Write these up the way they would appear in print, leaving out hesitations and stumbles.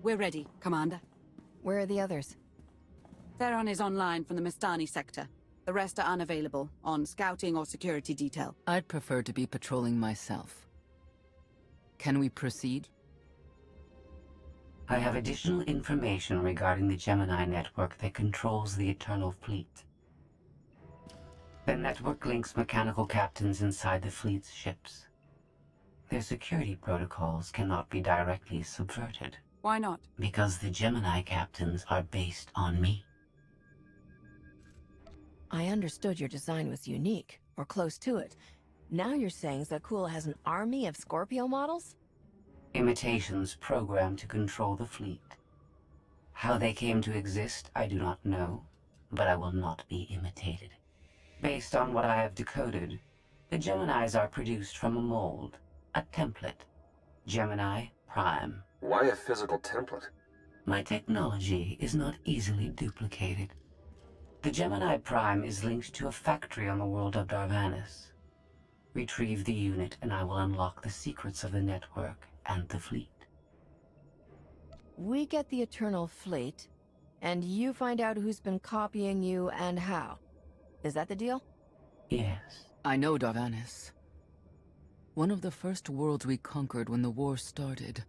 We're ready, Commander. Where are the others? Theron is online from the Mistani sector. The rest are unavailable, on scouting or security detail. I'd prefer to be patrolling myself. Can we proceed? I have additional information regarding the Gemini network that controls the Eternal Fleet. The network links mechanical captains inside the fleet's ships. Their security protocols cannot be directly subverted. Why not? Because the Gemini captains are based on me. I understood your design was unique, or close to it. Now you're saying Zakul has an army of Scorpio models? Imitations programmed to control the fleet. How they came to exist, I do not know, but I will not be imitated. Based on what I have decoded, the Geminis are produced from a mold, a template. Gemini Prime. Why a physical template? My technology is not easily duplicated. The Gemini Prime is linked to a factory on the world of Darvanis. Retrieve the unit and I will unlock the secrets of the network and the fleet. We get the Eternal Fleet, and you find out who's been copying you and how. Is that the deal? Yes. I know Darvanis. One of the first worlds we conquered when the war started.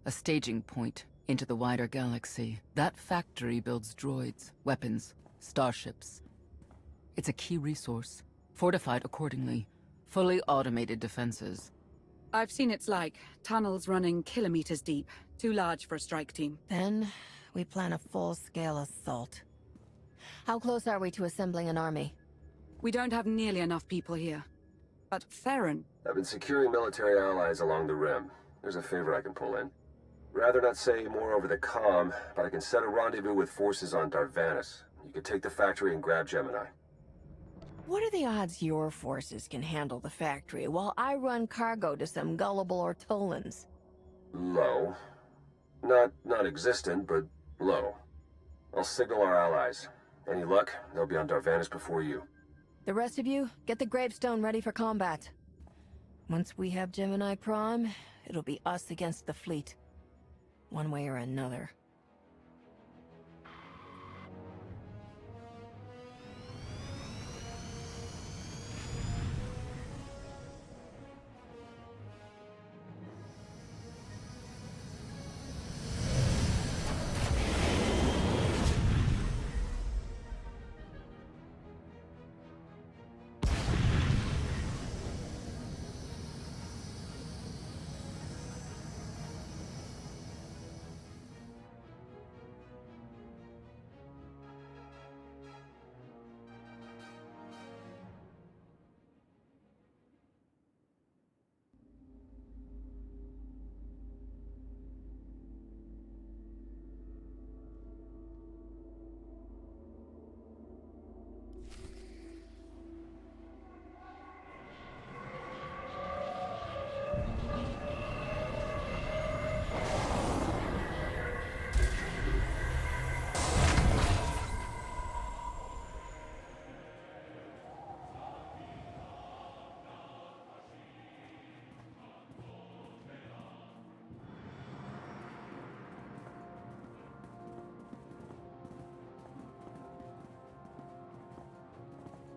A staging point into the wider galaxy. That factory builds droids, weapons, starships. It's a key resource, fortified accordingly, fully automated defenses. I've seen it's like. Tunnels running kilometers deep. Too large for a strike team. Then, we plan a full-scale assault. How close are we to assembling an army? We don't have nearly enough people here. But Theron... I've been securing military allies along the rim. There's a favor I can pull in. Rather not say more over the comm, but I can set a rendezvous with forces on Darvanis. You can take the factory and grab Gemini. What are the odds your forces can handle the factory while I run cargo to some gullible Ortolans? Low. Not non-existent, but low. I'll signal our allies. Any luck, they'll be on Darvanis before you. The rest of you, get the gravestone ready for combat. Once we have Gemini Prime, it'll be us against the fleet. One way or another.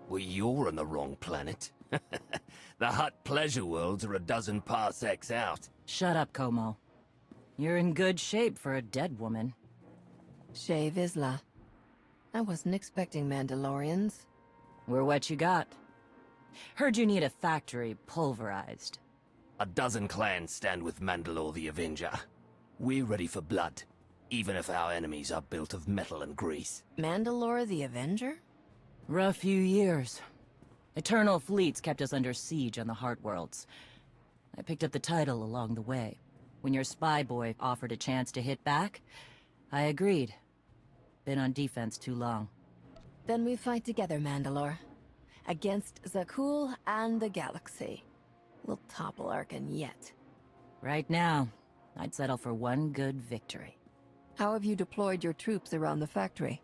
Well, you're on the wrong planet. The Hutt pleasure worlds are a dozen parsecs out. Shut up, Como. You're in good shape for a dead woman. Shea Vizsla. I wasn't expecting Mandalorians. We're what you got. Heard you need a factory pulverized. A dozen clans stand with Mandalore the Avenger. We're ready for blood, even if our enemies are built of metal and grease. Mandalore the Avenger? Rough few years. Eternal fleets kept us under siege on the Heart Worlds. I picked up the title along the way. When your spy boy offered a chance to hit back, I agreed. Been on defense too long. Then we fight together, Mandalore. Against Zakul and the galaxy. We'll topple Arkan yet. Right now, I'd settle for one good victory. How have you deployed your troops around the factory?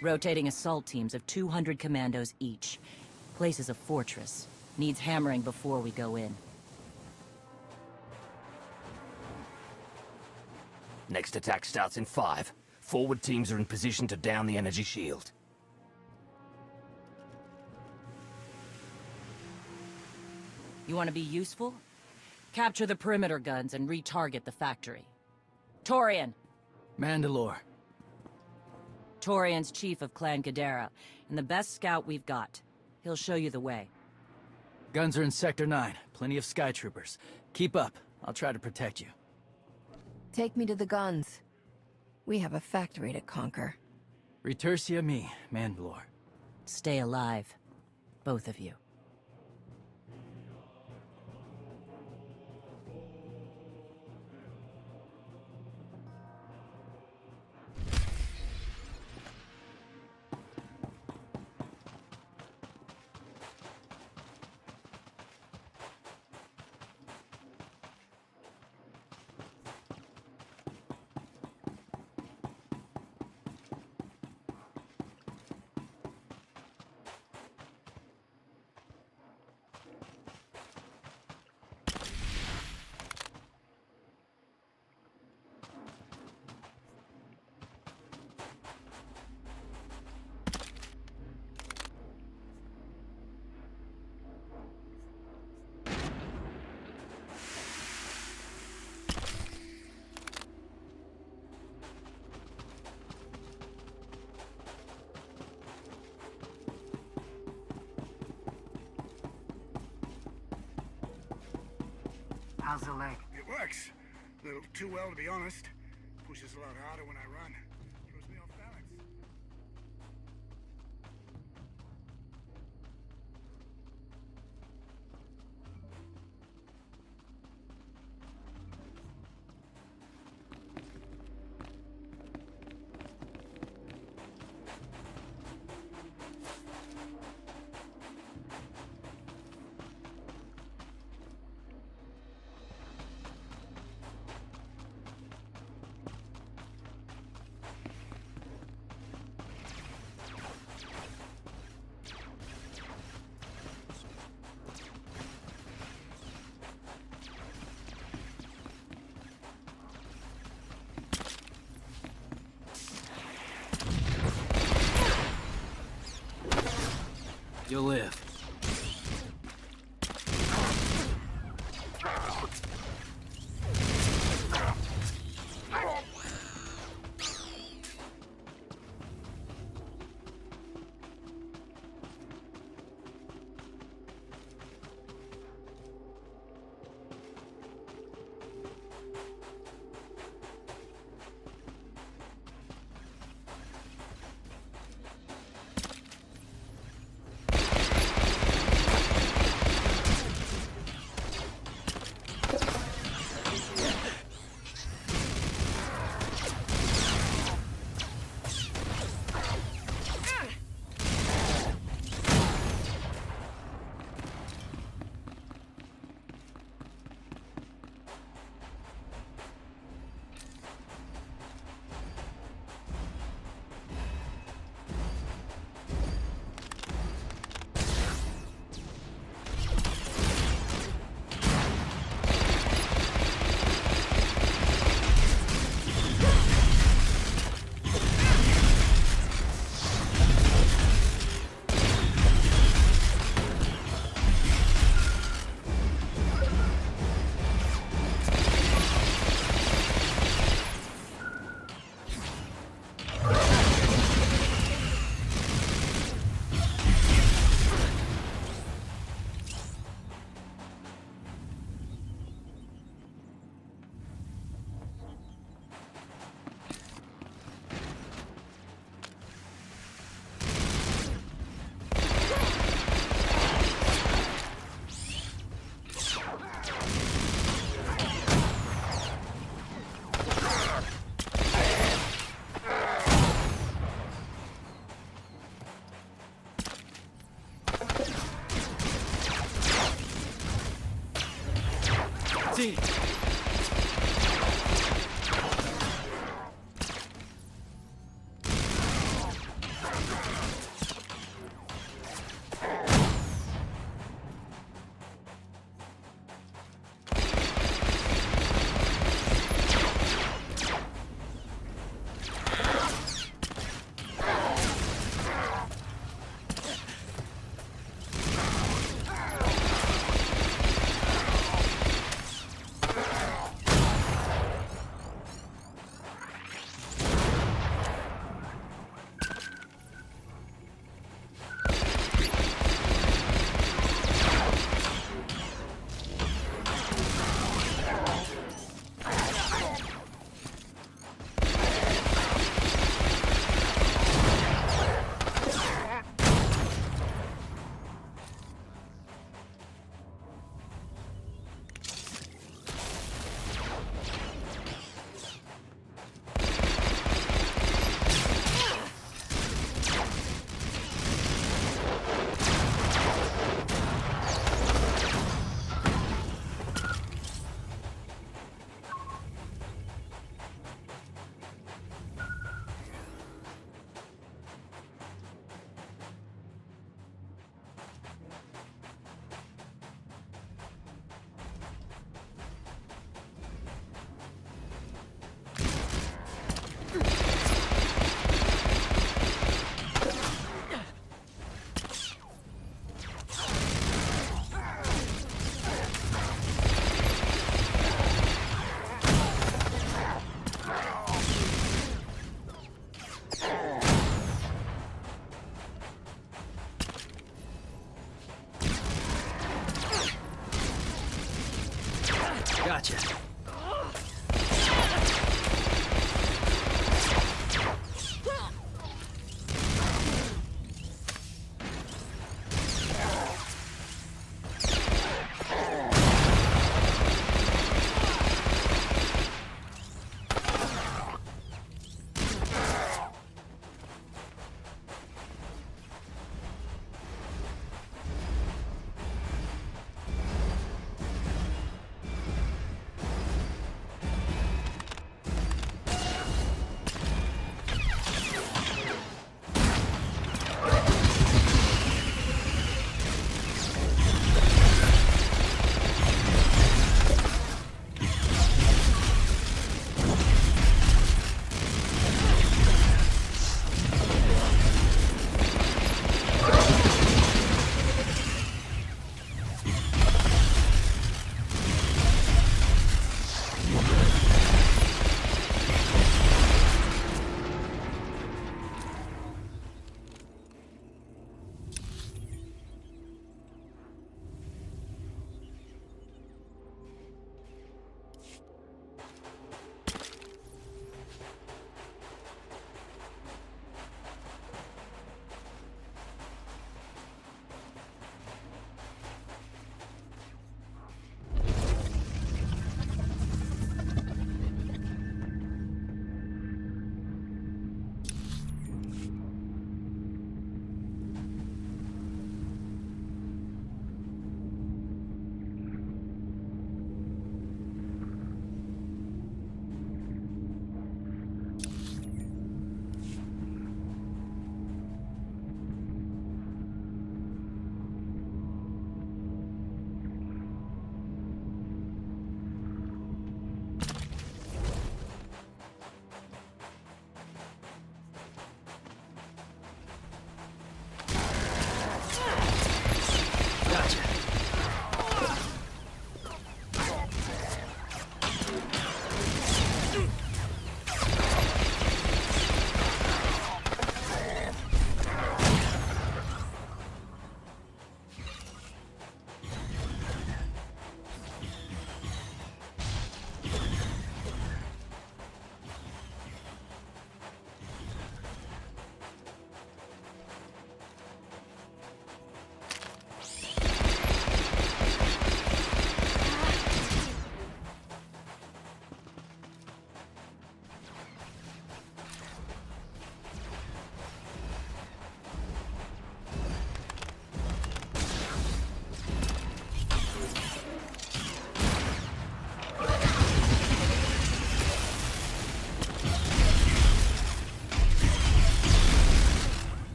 Rotating assault teams of 200 commandos each. Place is a fortress. Needs hammering before we go in. Next attack starts in 5. Forward teams are in position to down the energy shield. You want to be useful? Capture the perimeter guns and retarget the factory. Torian! Mandalore. Torian's chief of Clan Ghidorah, and the best scout we've got. He'll show you the way. Guns are in Sector 9. Plenty of Sky Troopers. Keep up. I'll try to protect you. Take me to the guns. We have a factory to conquer. Retursia me, Mandalore. Stay alive. Both of you. How's the leg? It works. A little too well, to be honest. Pushes a lot harder when I run. Throws me off balance. You'll live. Gotcha.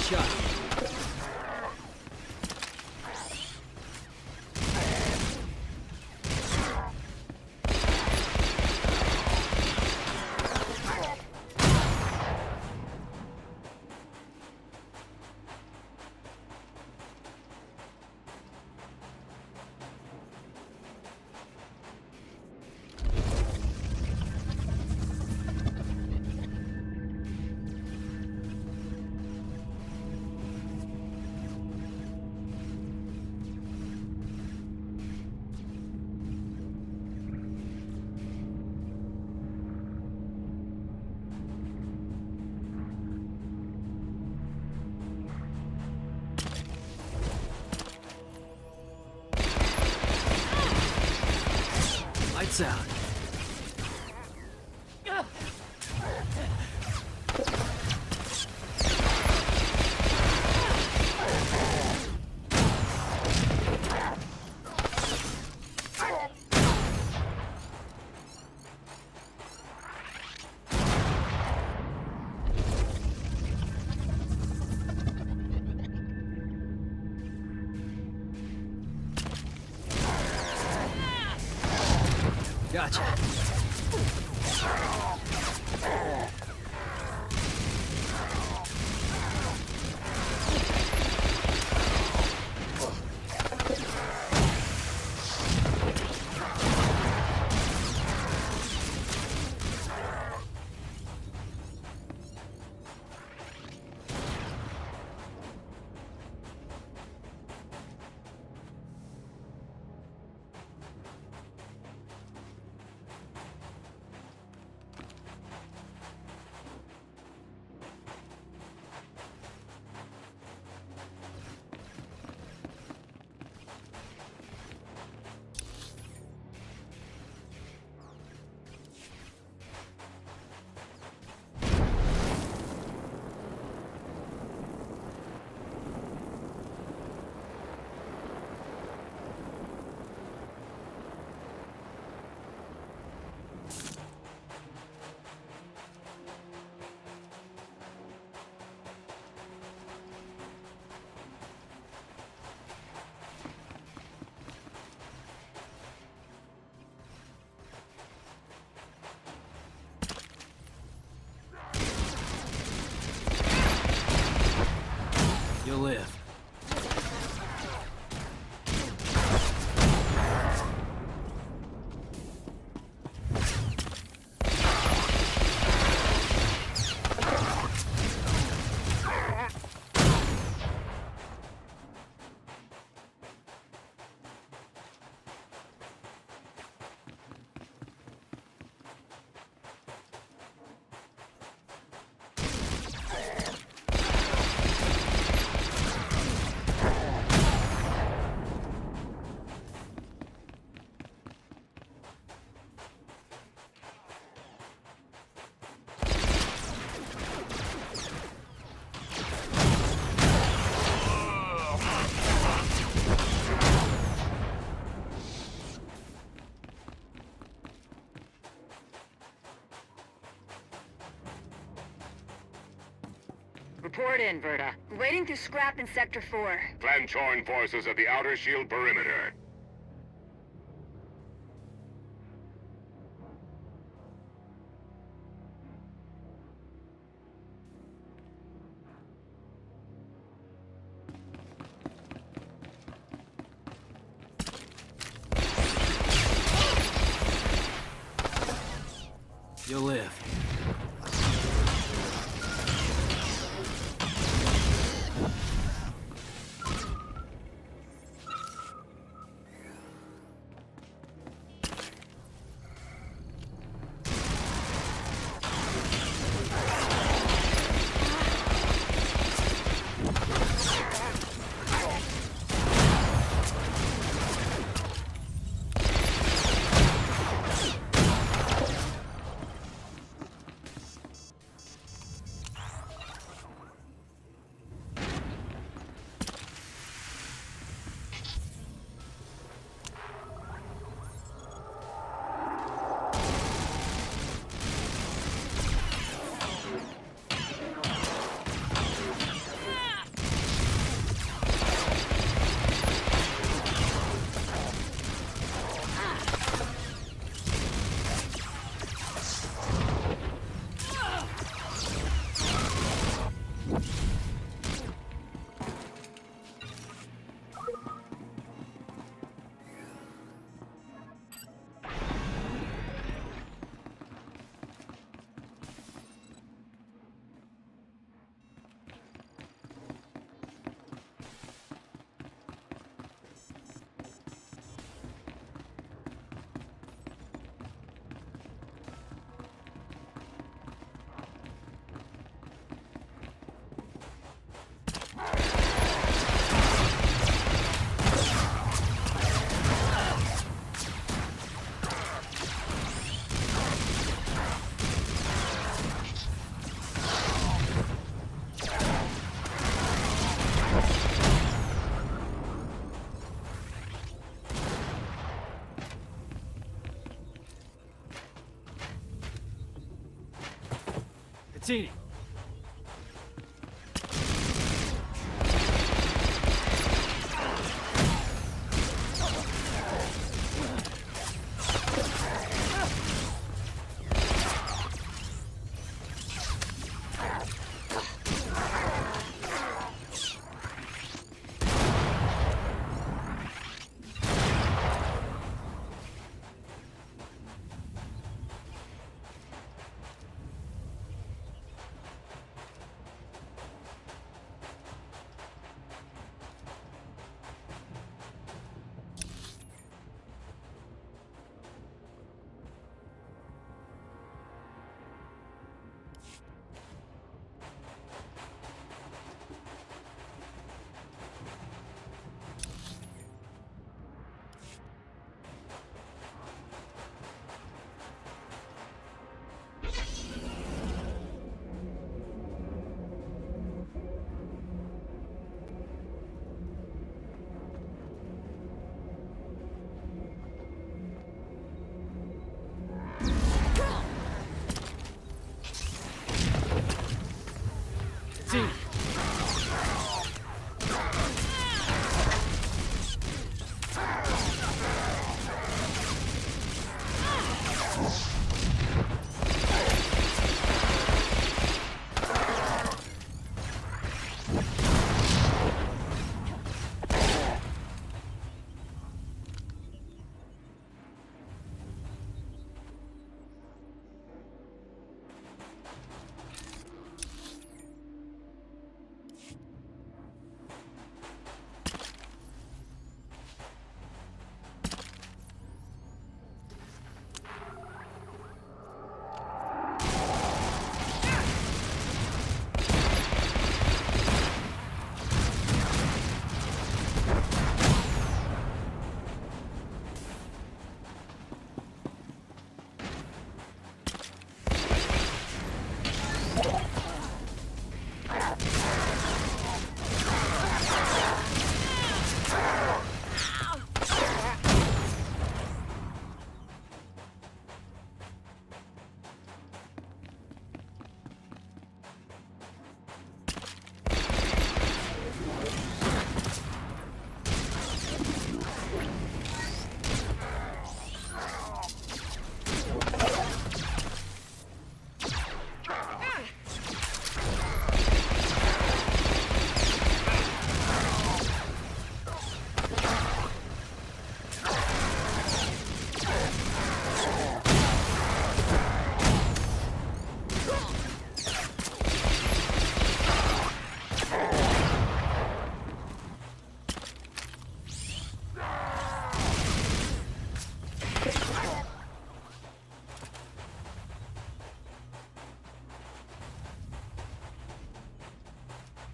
shot. Lights out. Gotcha. You'll live. Report in, Verta. Waiting to scrap in Sector 4. Clan-torn forces at the outer shield perimeter. You'll live. Seen it. Seen it.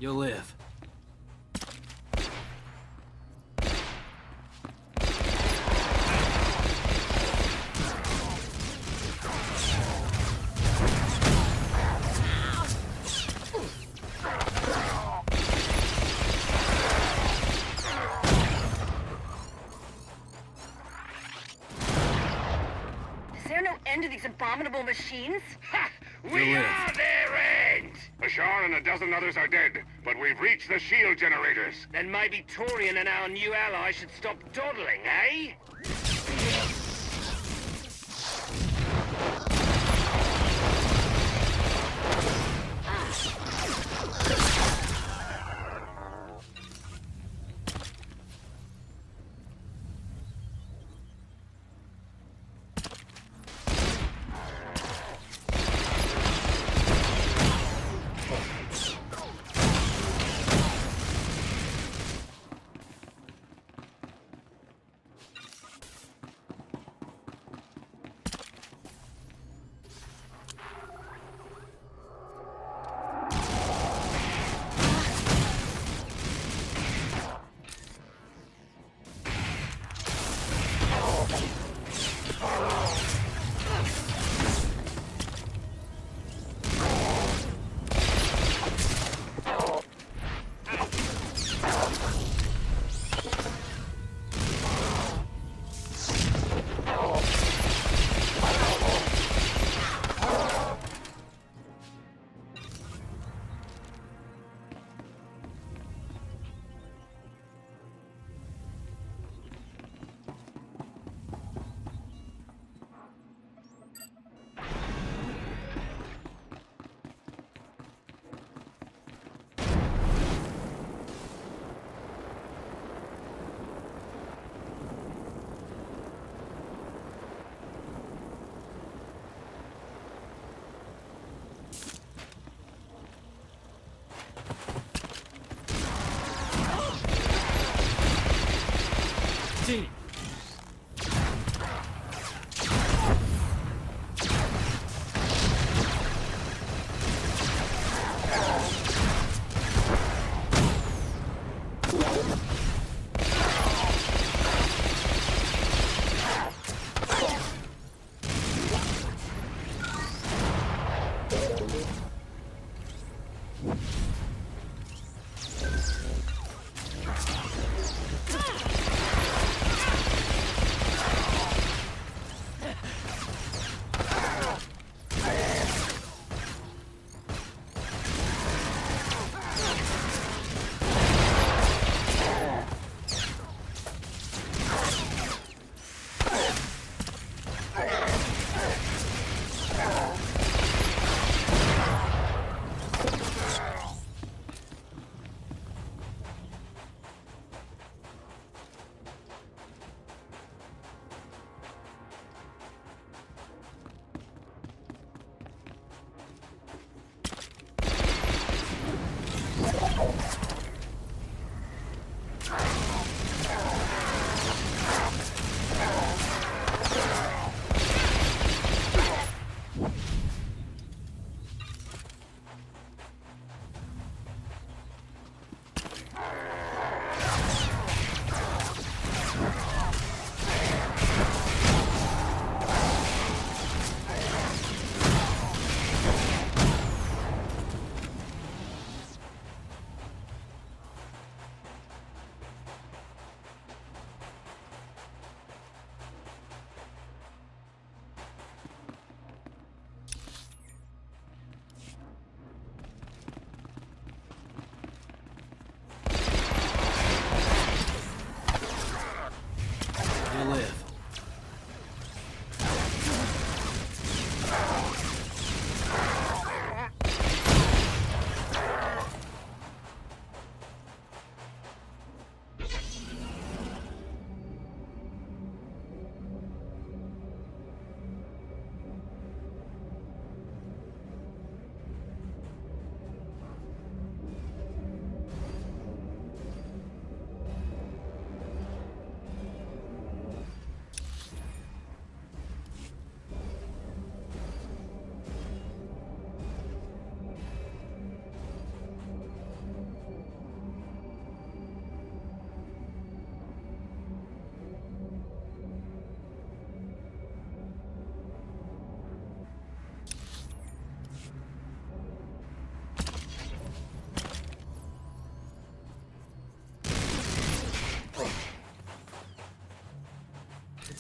You'll live. Is there no end to these abominable machines? Ha! We are their end! Bashar and a dozen others are dead, but we've reached the shield generators. Then maybe Torian and our new ally should stop dawdling, eh?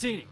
Mazzini.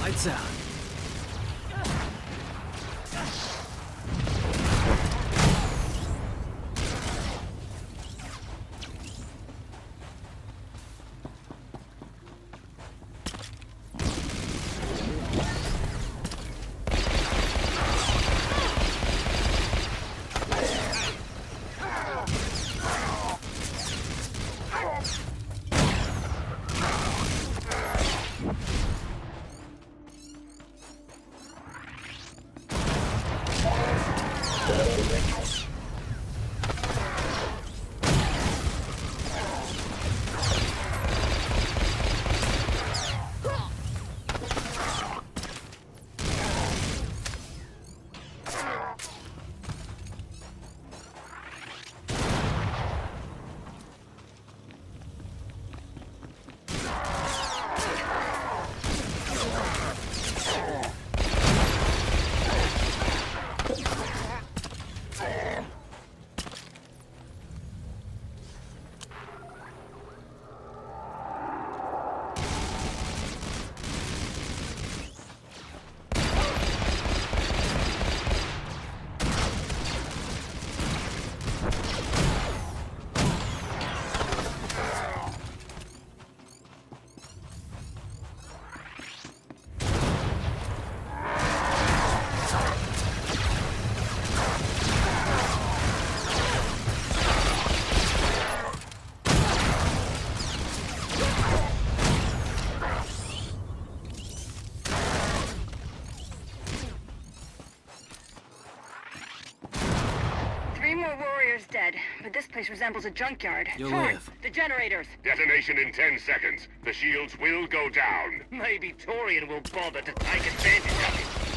Lights out. Dead, but this place resembles a junkyard. You'll Ford, live. the generators. Detonation in 10 seconds. The shields will go down. Maybe Torian will bother to take advantage of it.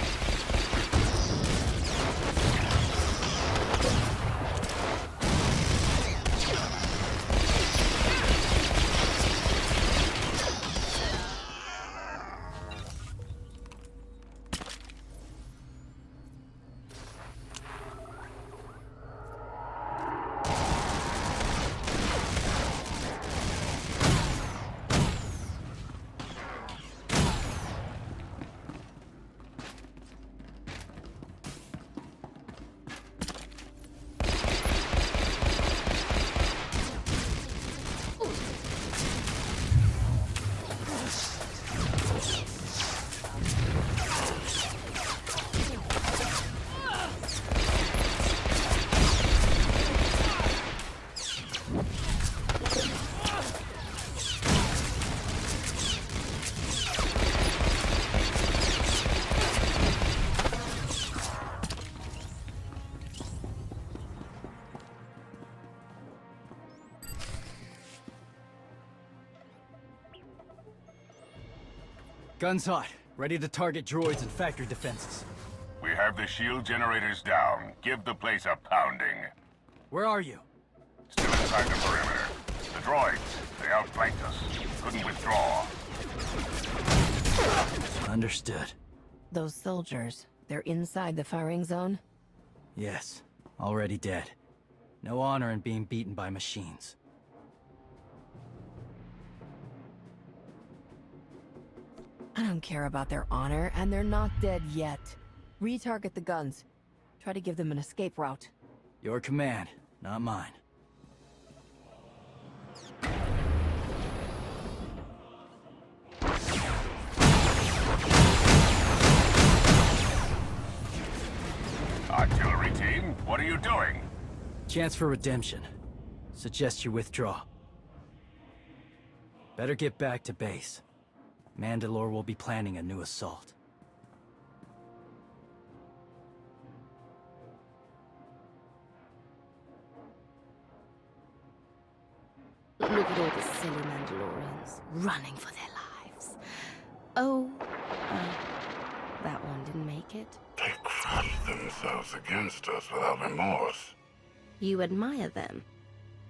Guns hot. Ready to target droids and factory defenses. We have the shield generators down. Give the place a pounding. Where are you? Still inside the perimeter. The droids, they outflanked us. Couldn't withdraw. Understood. Those soldiers, they're inside the firing zone? Yes. Already dead. No honor in being beaten by machines. I don't care about their honor, and they're not dead yet. Retarget the guns. Try to give them an escape route. Your command, not mine. Artillery team, what are you doing? Chance for redemption. Suggest you withdraw. Better get back to base. Mandalore will be planning a new assault. Look at all the silly Mandalorians running for their lives. Oh, that one didn't make it. They crushed themselves against us without remorse. You admire them.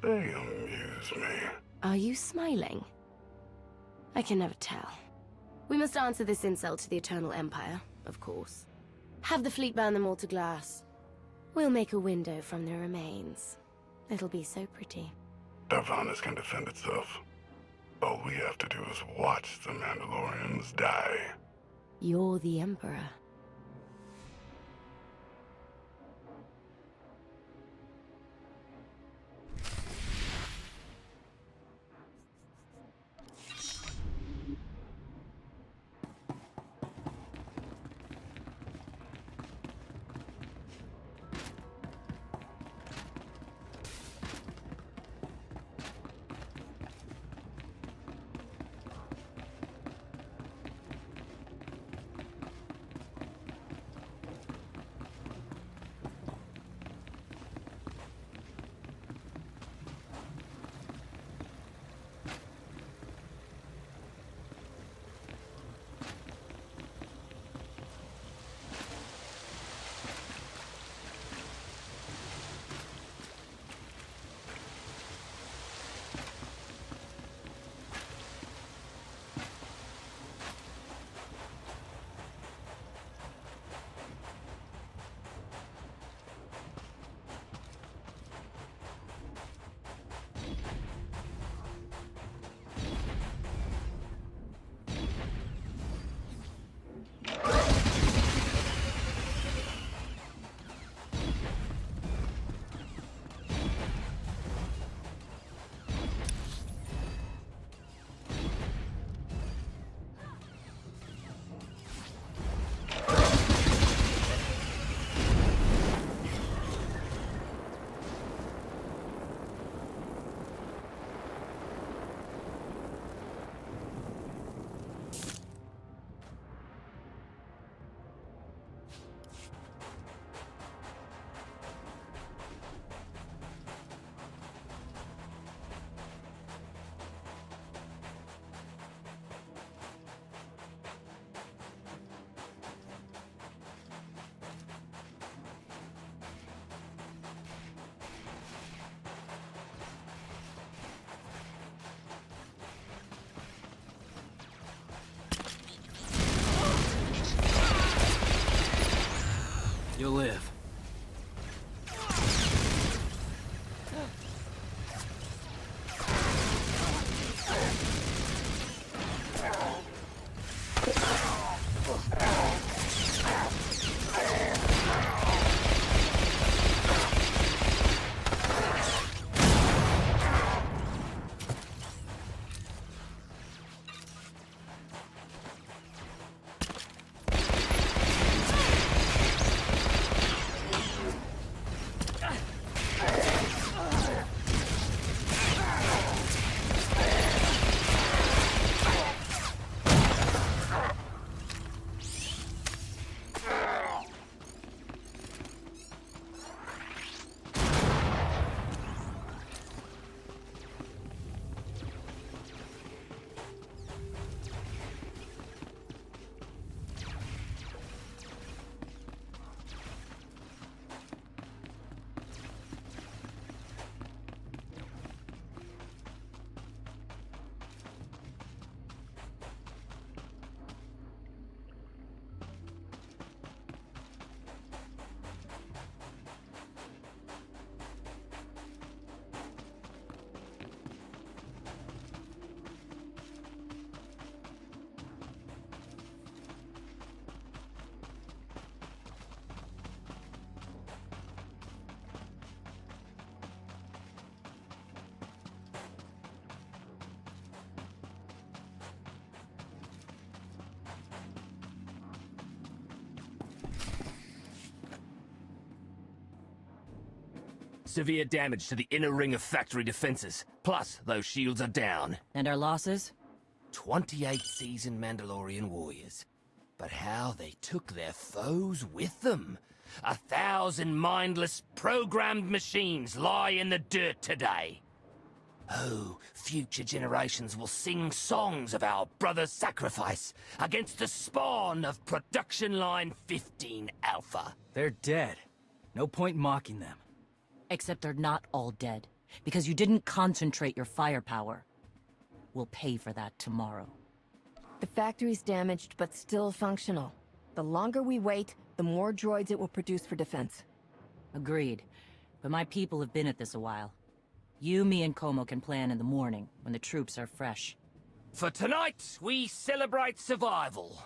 They amuse me. Are you smiling? I can never tell. We must answer this insult to the Eternal Empire, of course. Have the fleet burn them all to glass. We'll make a window from their remains. It'll be so pretty. Darvanis can defend itself. All we have to do is watch the Mandalorians die. You're the Emperor. live. Severe damage to the inner ring of factory defenses. Plus, those shields are down. And our losses? 28 seasoned Mandalorian warriors. But how they took their foes with them. 1,000 mindless, programmed machines lie in the dirt today. Oh, future generations will sing songs of our brother's sacrifice against the spawn of Production Line 15 Alpha. They're dead. No point mocking them. Except they're not all dead, because you didn't concentrate your firepower. We'll pay for that tomorrow. The factory's damaged, but still functional. The longer we wait, the more droids it will produce for defense. Agreed. But my people have been at this a while. You, me, and Como can plan in the morning, when the troops are fresh. For tonight, we celebrate survival.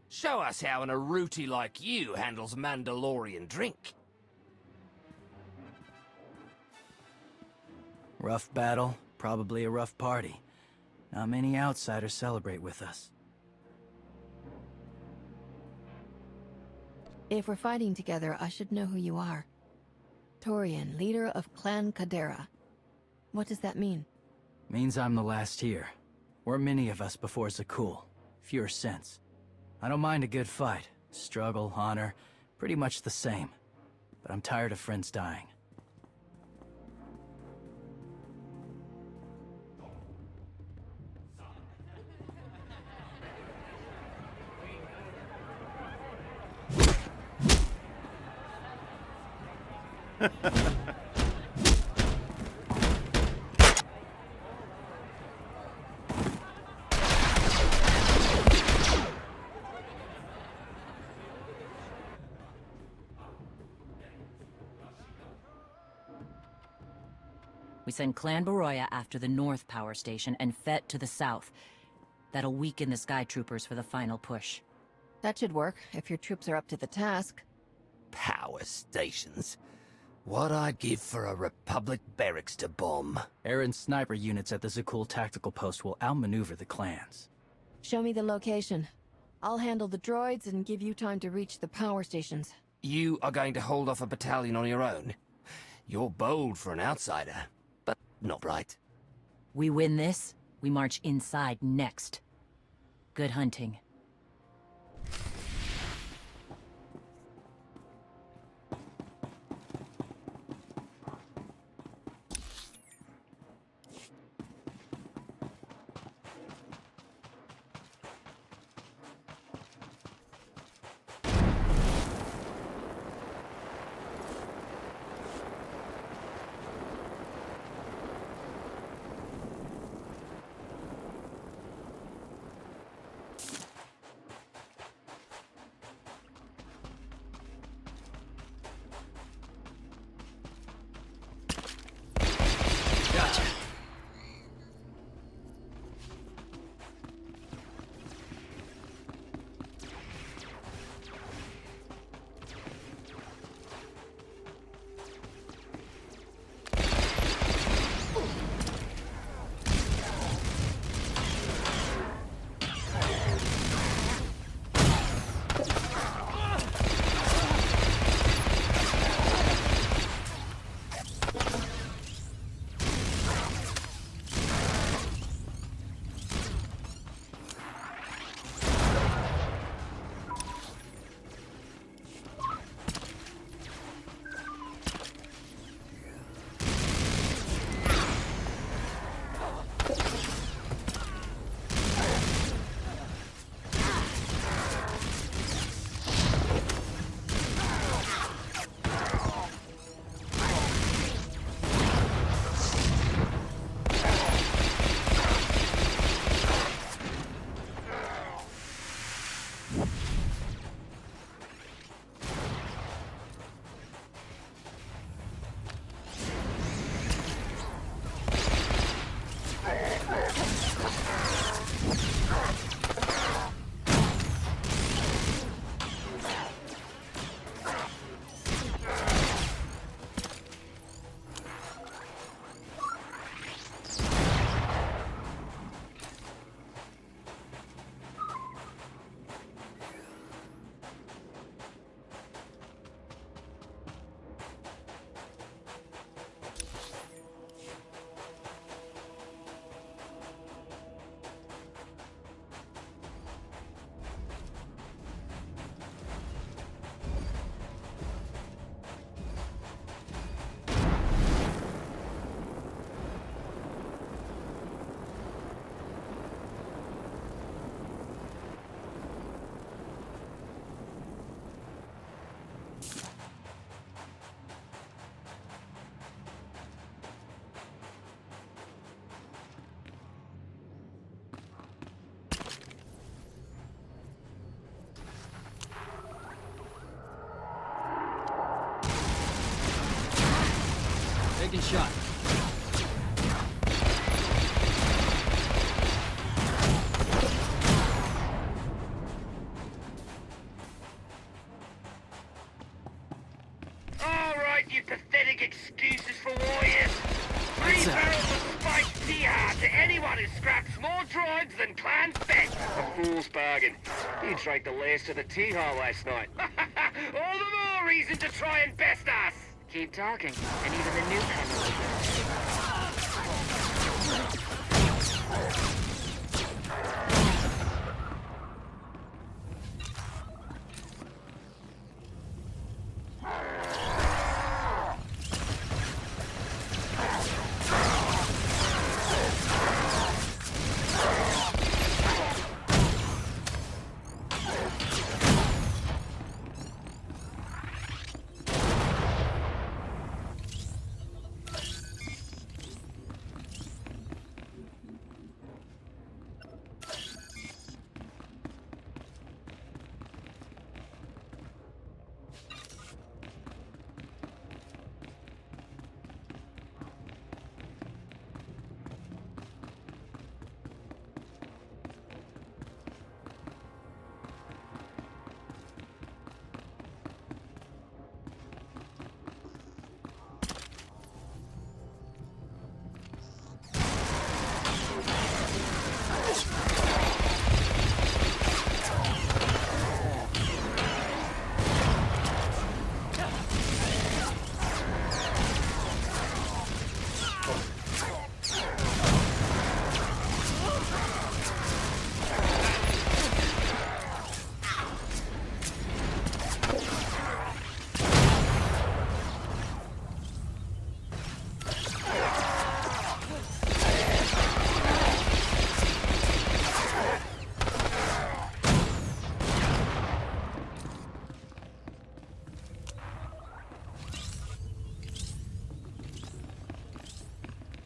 Show us how an Aruti like you handles Mandalorian drink. Rough battle, probably a rough party. Not many outsiders celebrate with us. If we're fighting together, I should know who you are. Torian, leader of Clan Kadera. What does that mean? Means I'm the last here. Weren't many of us before Zakul. Fewer since. I don't mind a good fight. Struggle, honor, pretty much the same. But I'm tired of friends dying. We send Clan Baroya after the North Power Station and Fett to the south. That'll weaken the Sky Troopers for the final push. That should work, if your troops are up to the task. Power stations. What I'd give for a Republic barracks to bomb. Aaron's sniper units at the Zakul tactical post will outmaneuver the clans. Show me the location. I'll handle the droids and give you time to reach the power stations. You are going to hold off a battalion on your own? You're bold for an outsider, but not right. We win this, we march inside next. Good hunting. shot. All right, you pathetic excuses for warriors. 3 barrels of spiked tea to anyone who scraps more droids than Clan Fett. A fool's bargain. You drank the last of the tea last night. All the more reason to try and best us. Keep talking, and even the newcomers.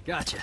Gotcha.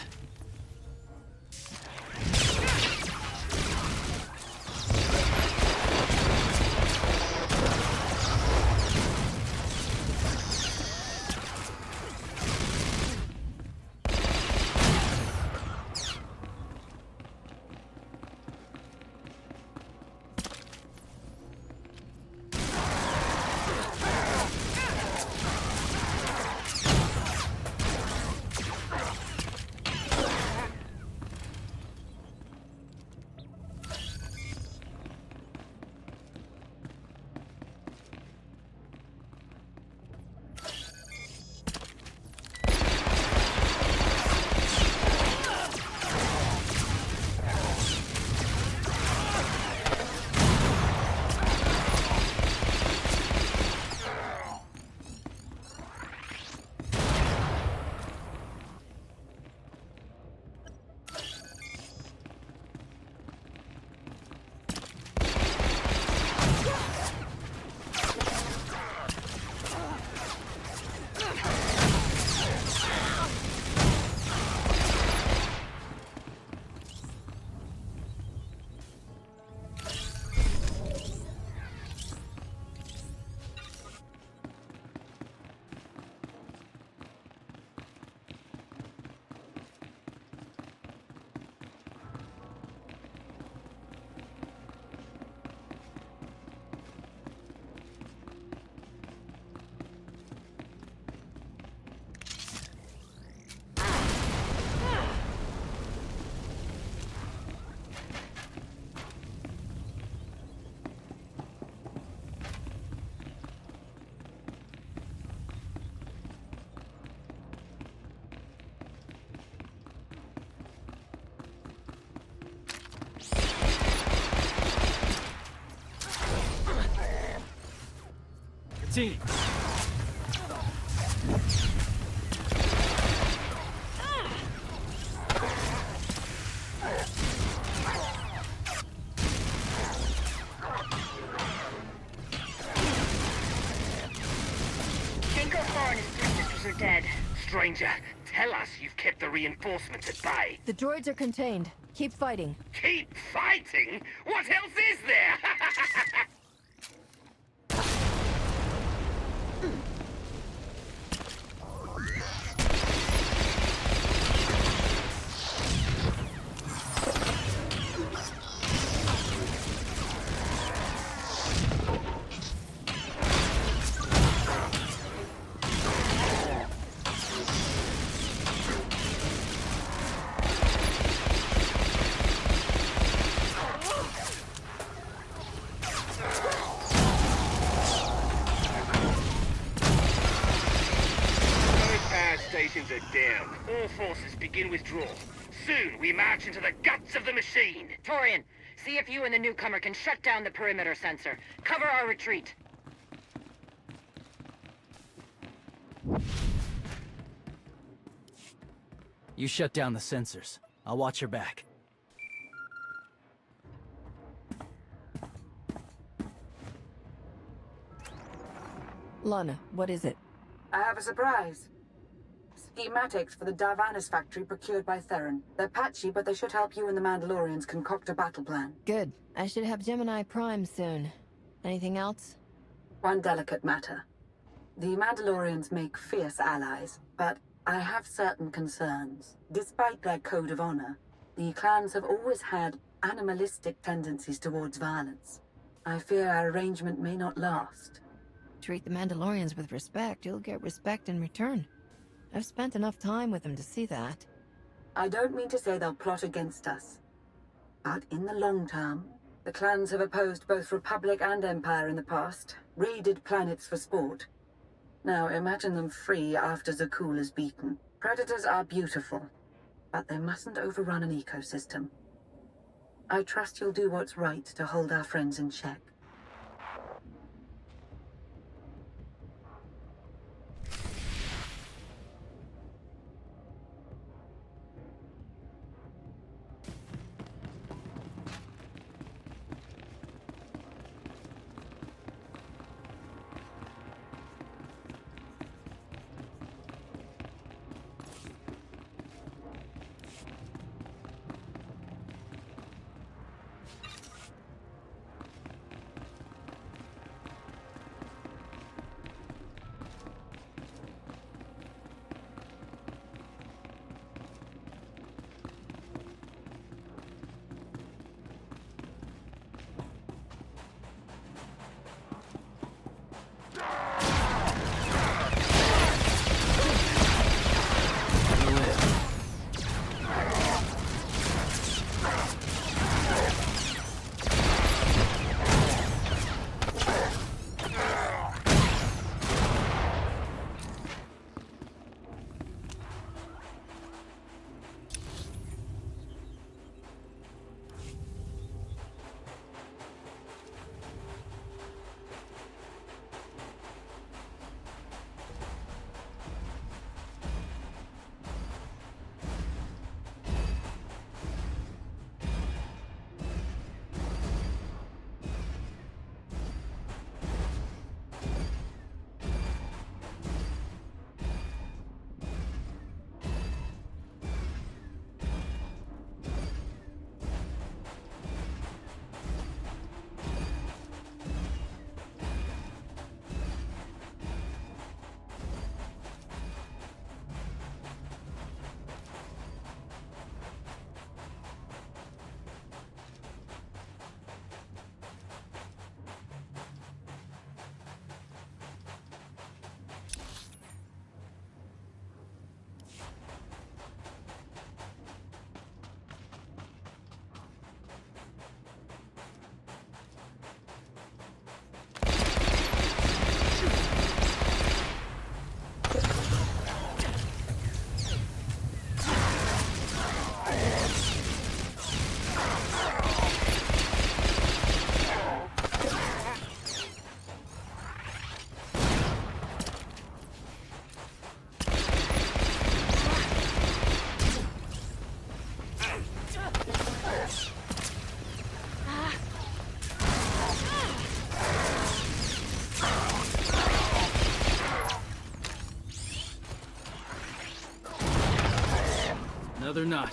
Team. Dinko Thor and his three sisters are dead. Stranger, tell us you've kept the reinforcements at bay. The droids are contained. Keep fighting. Keep fighting? What else is there? down. All forces begin withdrawal. Soon we march into the guts of the machine. Torian, see if you and the newcomer can shut down the perimeter sensor. Cover our retreat. You shut down the sensors. I'll watch your back. Lana, what is it? I have a surprise. Schematics for the Darvanis factory procured by Theron. They're patchy, but they should help you and the Mandalorians concoct a battle plan. Good. I should have Gemini Prime soon. Anything else? One delicate matter. The Mandalorians make fierce allies, but I have certain concerns. Despite their code of honor, the clans have always had animalistic tendencies towards violence. I fear our arrangement may not last. Treat the Mandalorians with respect, you'll get respect in return. I've spent enough time with them to see that. I don't mean to say they'll plot against us. But in the long term, the clans have opposed both Republic and Empire in the past, raided planets for sport. Now imagine them free after Zakul is beaten. Predators are beautiful, but they mustn't overrun an ecosystem. I trust you'll do what's right to hold our friends in check. Another notch.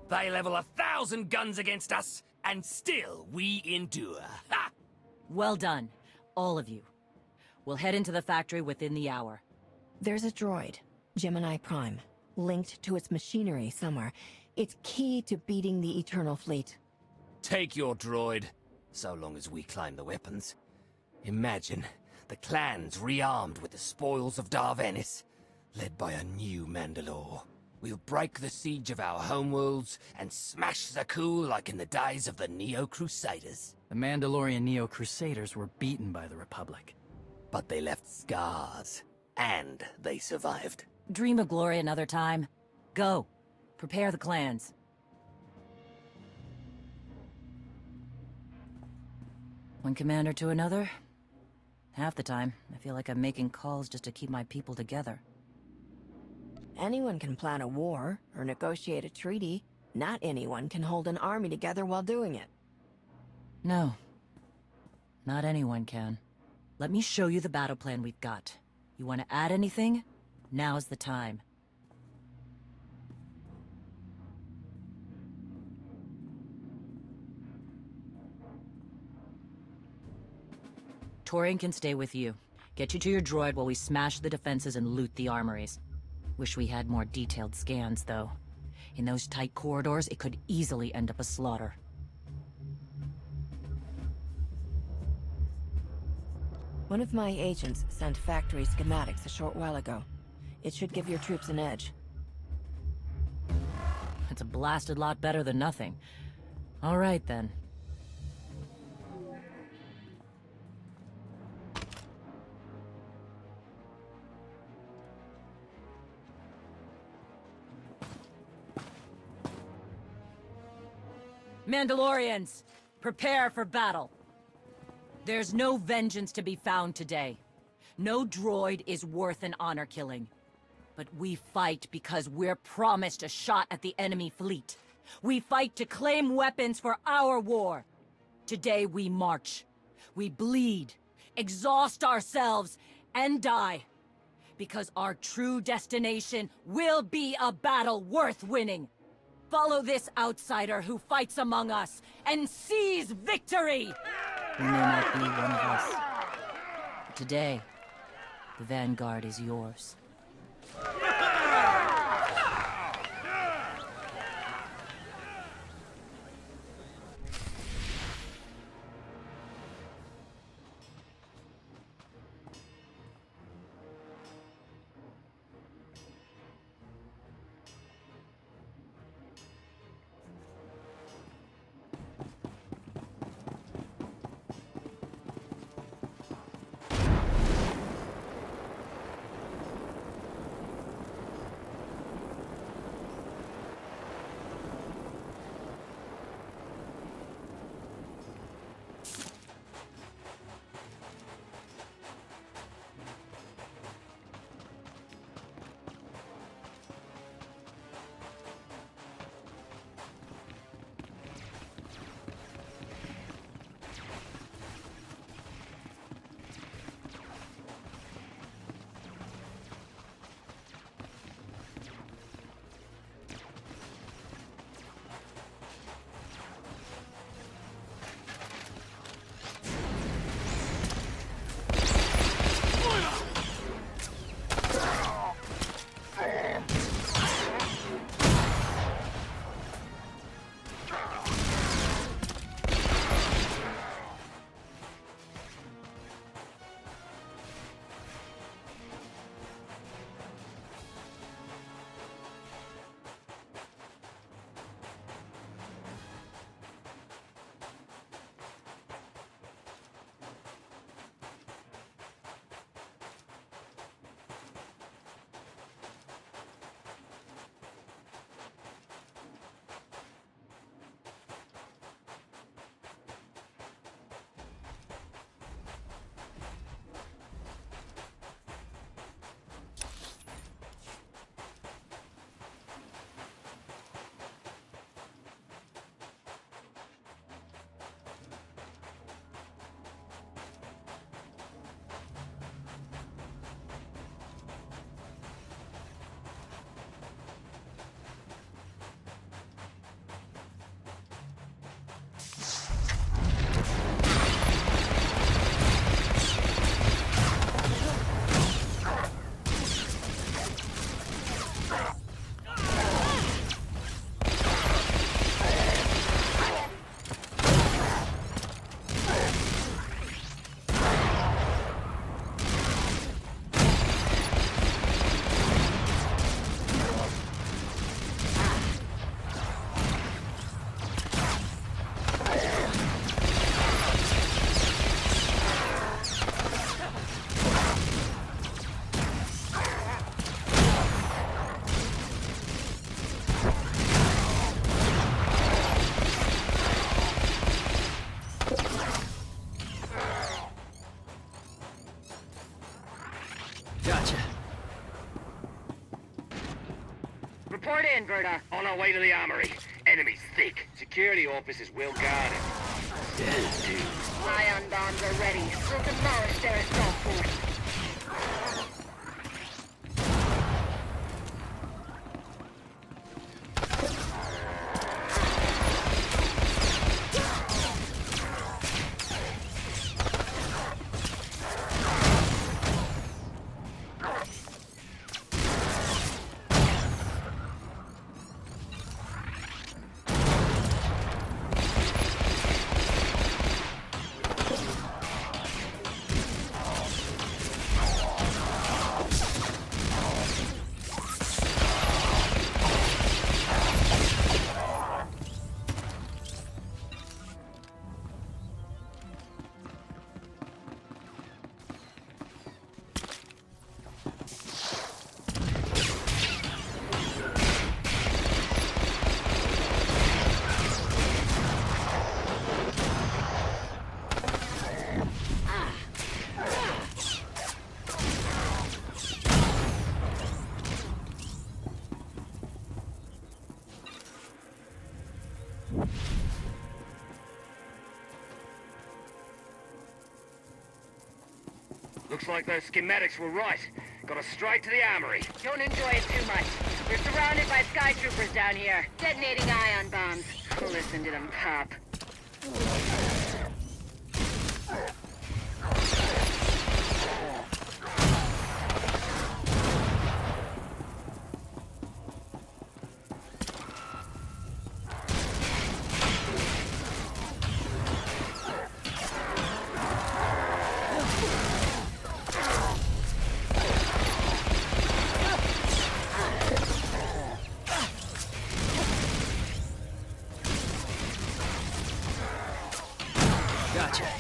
They level 1,000 guns against us, and still we endure. Ha! Well done, all of you. We'll head into the factory within the hour. There's a droid, Gemini Prime, linked to its machinery somewhere. It's key to beating the Eternal Fleet. Take your droid, so long as we claim the weapons. Imagine the clans rearmed with the spoils of Darvanis, led by a new Mandalore. We'll break the siege of our homeworlds and smash Zakuul like in the days of the Neo-Crusaders. The Mandalorian Neo-Crusaders were beaten by the Republic. But they left scars, and they survived. Dream of glory another time. Go. Prepare the clans. One commander to another. Half the time, I feel like I'm making calls just to keep my people together. Anyone can plan a war or negotiate a treaty. Not anyone can hold an army together while doing it. No. Not anyone can. Let me show you the battle plan we've got. You want to add anything? Now's the time. Torian can stay with you. Get you to your droid while we smash the defenses and loot the armories. Wish we had more detailed scans, though. In those tight corridors, it could easily end up a slaughter. One of my agents sent factory schematics a short while ago. It should give your troops an edge. It's a blasted lot better than nothing. All right, then. Mandalorians, prepare for battle. There's no vengeance to be found today. No droid is worth an honor killing. But we fight because we're promised a shot at the enemy fleet. We fight to claim weapons for our war. Today we march. We bleed, exhaust ourselves, and die. Because our true destination will be a battle worth winning. Follow this outsider who fights among us and seize victory! We may not be one of us. But today, the Vanguard is yours. Gotcha. Report in, Verta. On our way to the armory. Enemies thick. Security officers well guarded. Dead dude. Ion bombs are ready. We'll demolish their assault force. Looks like those schematics were right. Got us straight to the armory. Don't enjoy it too much. We're surrounded by sky troopers down here, detonating ion bombs. Listen to them pop. Gotcha.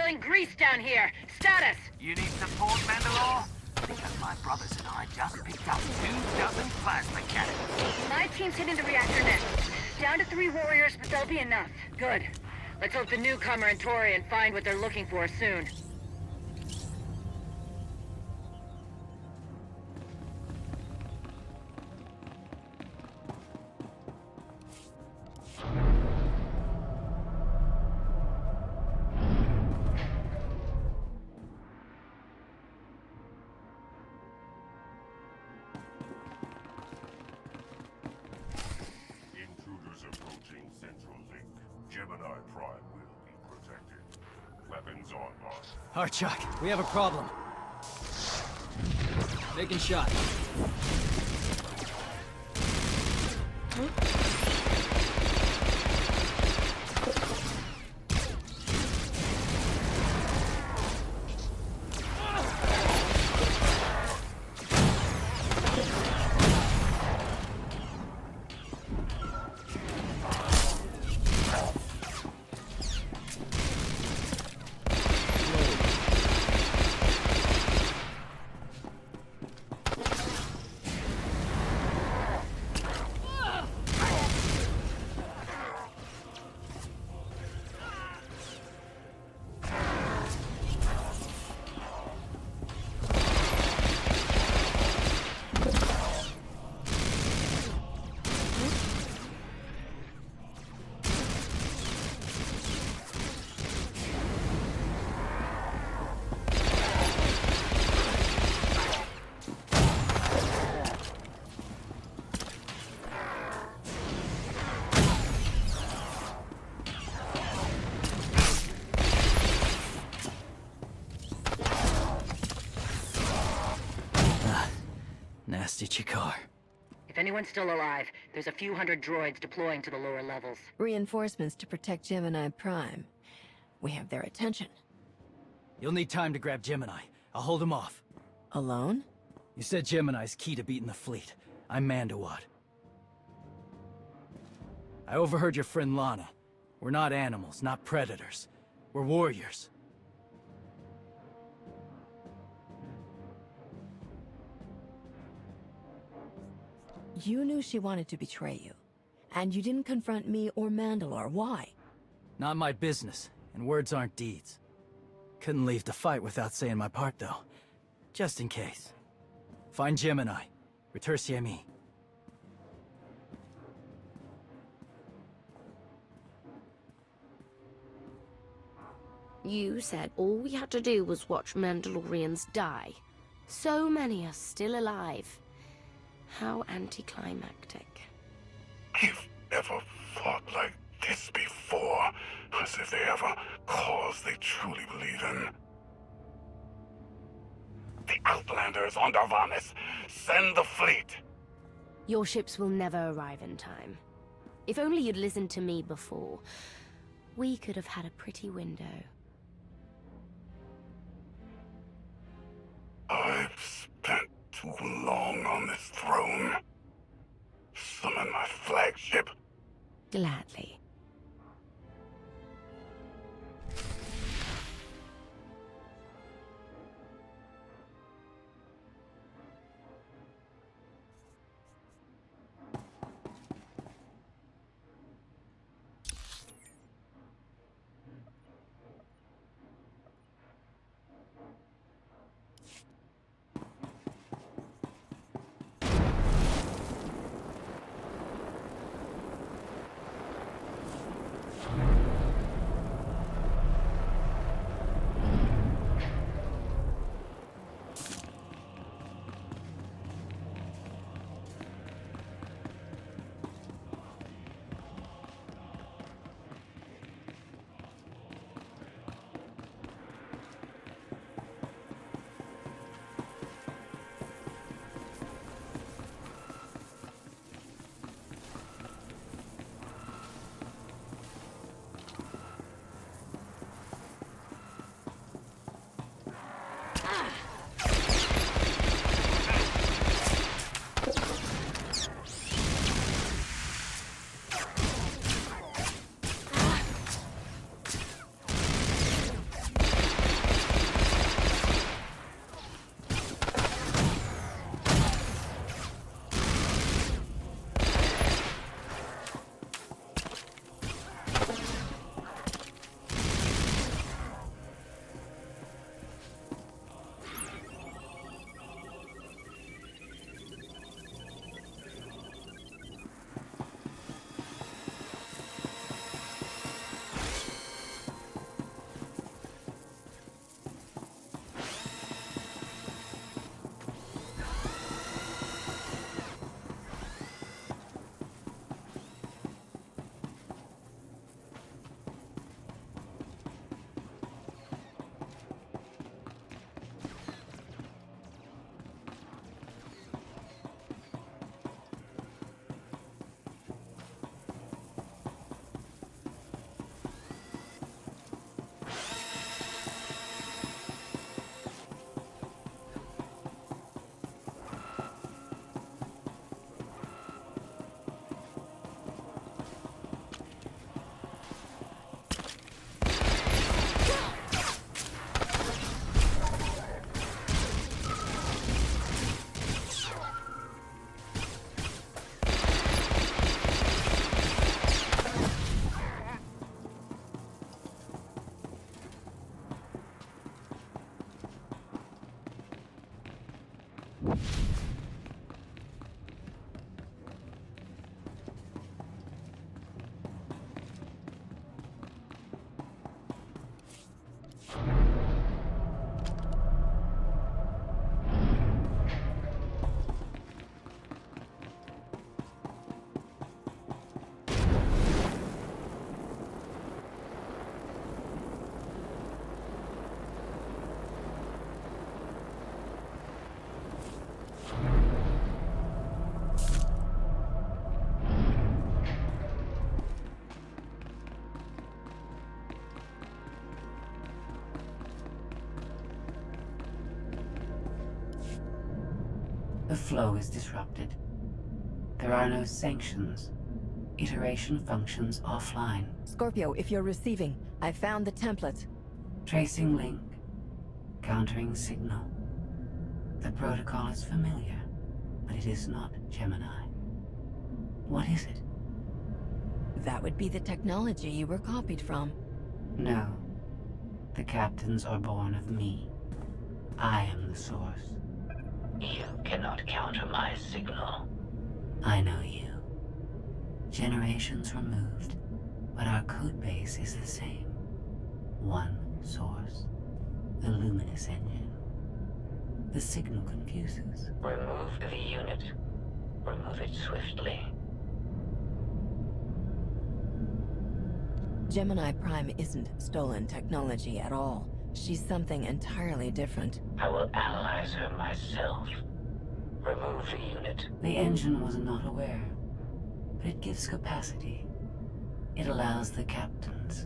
boiling grease down here. Status! You need support, Mandalore? Because my brothers and I just picked up 24 plasma cannons. My team's hitting the reactor next. Down to 3 warriors, but they'll be enough. Good. Let's hope the newcomer and Torian find what they're looking for soon. Intruders approaching Central Link. Gemini Prime will be protected. Weapons online. Archuk, we have a problem. Taking shot. nasty Chikar. If anyone's still alive, there's a few hundred droids deploying to the lower levels. Reinforcements to protect Gemini Prime. We have their attention. You'll need time to grab Gemini. I'll hold him off. Alone? You said Gemini's key to beating the fleet. I'm Mandawat. I overheard your friend Lana. We're not animals, not predators. We're warriors. You knew she wanted to betray you. And you didn't confront me or Mandalore. Why? Not my business, and words aren't deeds. Couldn't leave the fight without saying my part, though. Just in case. Find Gemini. Retursi me. You said all we had to do was watch Mandalorians die. So many are still alive. How anticlimactic. I've never fought like this before, as if they have a cause they truly believe in. The Outlanders on Darvanis! Send the fleet! Your ships will never arrive in time. If only you'd listened to me before, we could have had a pretty window. I've spent too long on this throne. Summon my flagship. Gladly. flow is disrupted. There are no sanctions. Iteration functions offline. Scorpio, if you're receiving, I found the template. Tracing link. Countering signal. The protocol is familiar, but it is not Gemini. What is it? That would be the technology you were copied from. No. The captains are born of me. I am the source. You cannot counter my signal. I know you. Generations removed, but our code base is the same. One source. The luminous engine. The signal confuses. Remove the unit. Remove it swiftly. Gemini Prime isn't stolen technology at all. She's something entirely different. I will analyze her myself. Remove the unit. The engine was not aware, but it gives capacity. It allows the captains.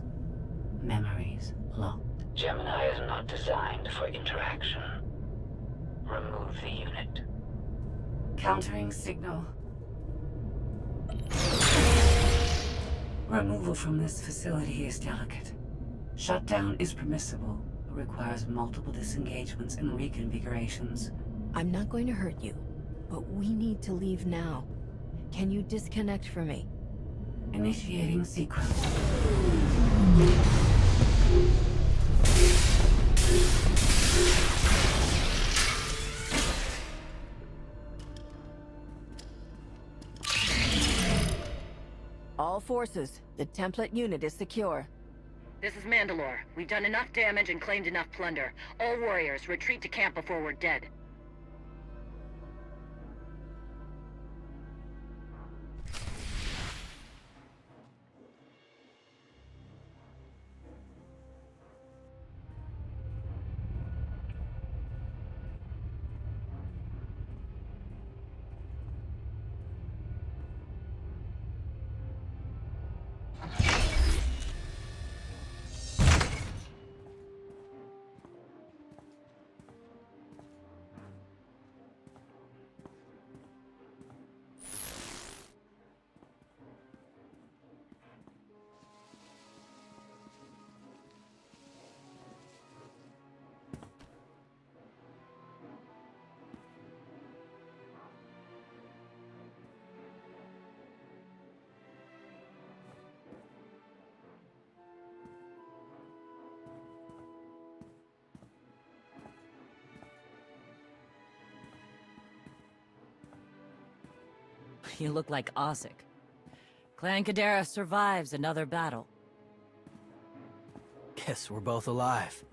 Memories locked. Gemini is not designed for interaction. Remove the unit. Countering signal. Removal from this facility is delicate. Shutdown is permissible, but requires multiple disengagements and reconfigurations. I'm not going to hurt you, but we need to leave now. Can you disconnect for me? Initiating sequence. All forces, the template unit is secure. This is Mandalore. We've done enough damage and claimed enough plunder. All warriors, retreat to camp before we're dead. You look like Osik. Clan Kadera survives another battle. Guess we're both alive.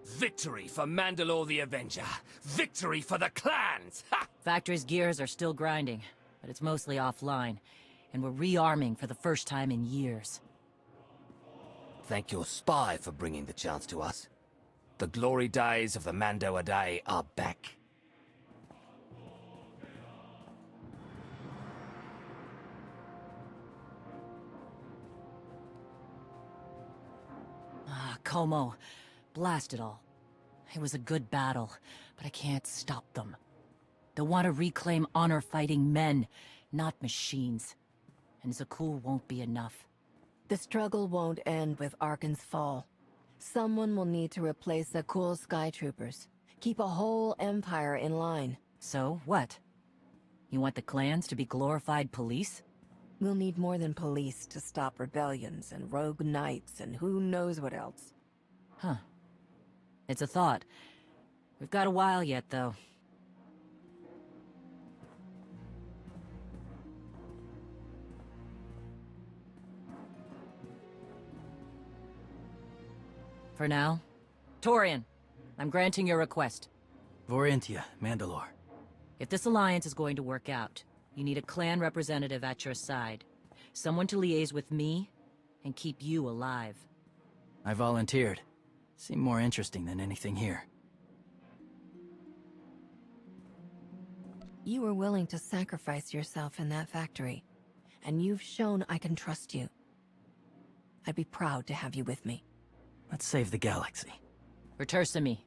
Victory for Mandalore the Avenger! Victory for the clans! Ha! Factory's gears are still grinding, but it's mostly offline, and we're rearming for the first time in years. Thank your spy for bringing the chance to us. The glory days of the Mando Adai are back. Como. Blast it all. It was a good battle, but I can't stop them. They want to reclaim honor-fighting men, not machines. And Zakul won't be enough. The struggle won't end with Arkan's fall. Someone will need to replace the cool sky troopers. Keep a whole empire in line. So, what? You want the clans to be glorified police? We'll need more than police to stop rebellions and rogue knights and who knows what else. Huh. It's a thought. We've got a while yet, though. For now, Torian, I'm granting your request. Vorintia, Mandalore. If this alliance is going to work out, you need a clan representative at your side. Someone to liaise with me and keep you alive. I volunteered. Seemed more interesting than anything here. You were willing to sacrifice yourself in that factory, and you've shown I can trust you. I'd be proud to have you with me. Let's save the galaxy. Return to me.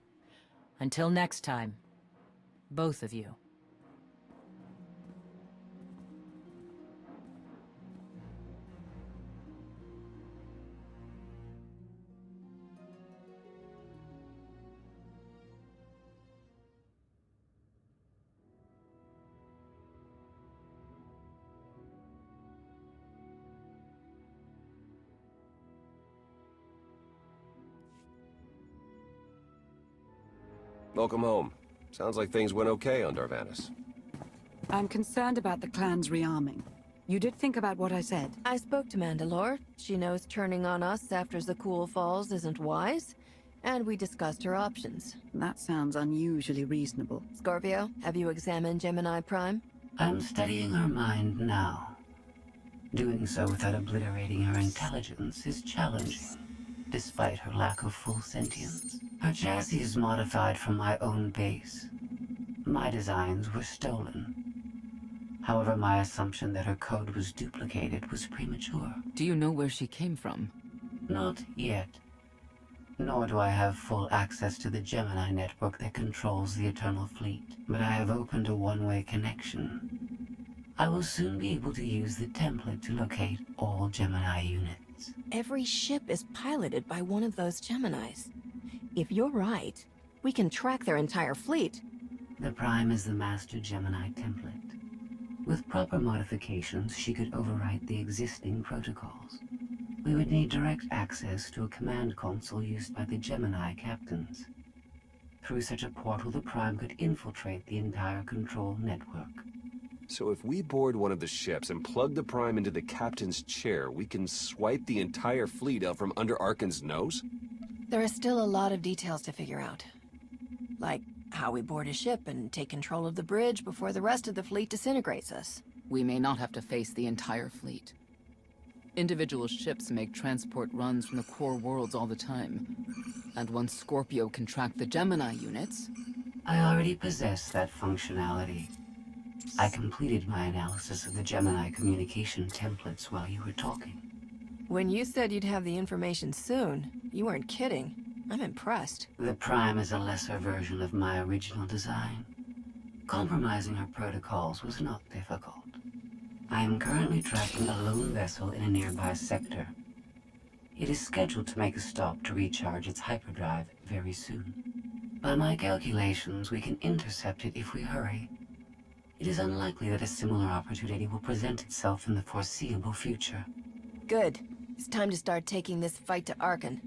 Until next time, Both of you. Welcome home. Sounds like things went okay on Darvanis. I'm concerned about the clan's rearming. You did think about what I said? I spoke to Mandalore. She knows turning on us after Zakul falls isn't wise, and we discussed her options. That sounds unusually reasonable. Scorpio, have you examined Gemini Prime? I'm studying her mind now. Doing so without obliterating her intelligence is challenging, despite her lack of full sentience. Her chassis is modified from my own base. My designs were stolen. However, my assumption that her code was duplicated was premature. Do you know where she came from? Not yet. Nor do I have full access to the Gemini network that controls the Eternal Fleet. But I have opened a one-way connection. I will soon be able to use the template to locate all Gemini units. Every ship is piloted by one of those Geminis. If you're right, we can track their entire fleet. The Prime is the master Gemini template. With proper modifications, she could overwrite the existing protocols. We would need direct access to a command console used by the Gemini captains. Through such a portal, the Prime could infiltrate the entire control network. So if we board one of the ships and plug the Prime into the captain's chair, we can swipe the entire fleet out from under Arkan's nose? There are still a lot of details to figure out. Like how we board a ship and take control of the bridge before the rest of the fleet disintegrates us. We may not have to face the entire fleet. Individual ships make transport runs from the core worlds all the time. And once Scorpio can track the Gemini units... I already possess that functionality. I completed my analysis of the Gemini communication templates while you were talking. When you said you'd have the information soon, you weren't kidding. I'm impressed. The Prime is a lesser version of my original design. Compromising her protocols was not difficult. I am currently tracking a lone vessel in a nearby sector. It is scheduled to make a stop to recharge its hyperdrive very soon. By my calculations, we can intercept it if we hurry. It is unlikely that a similar opportunity will present itself in the foreseeable future. Good. It's time to start taking this fight to Arkan.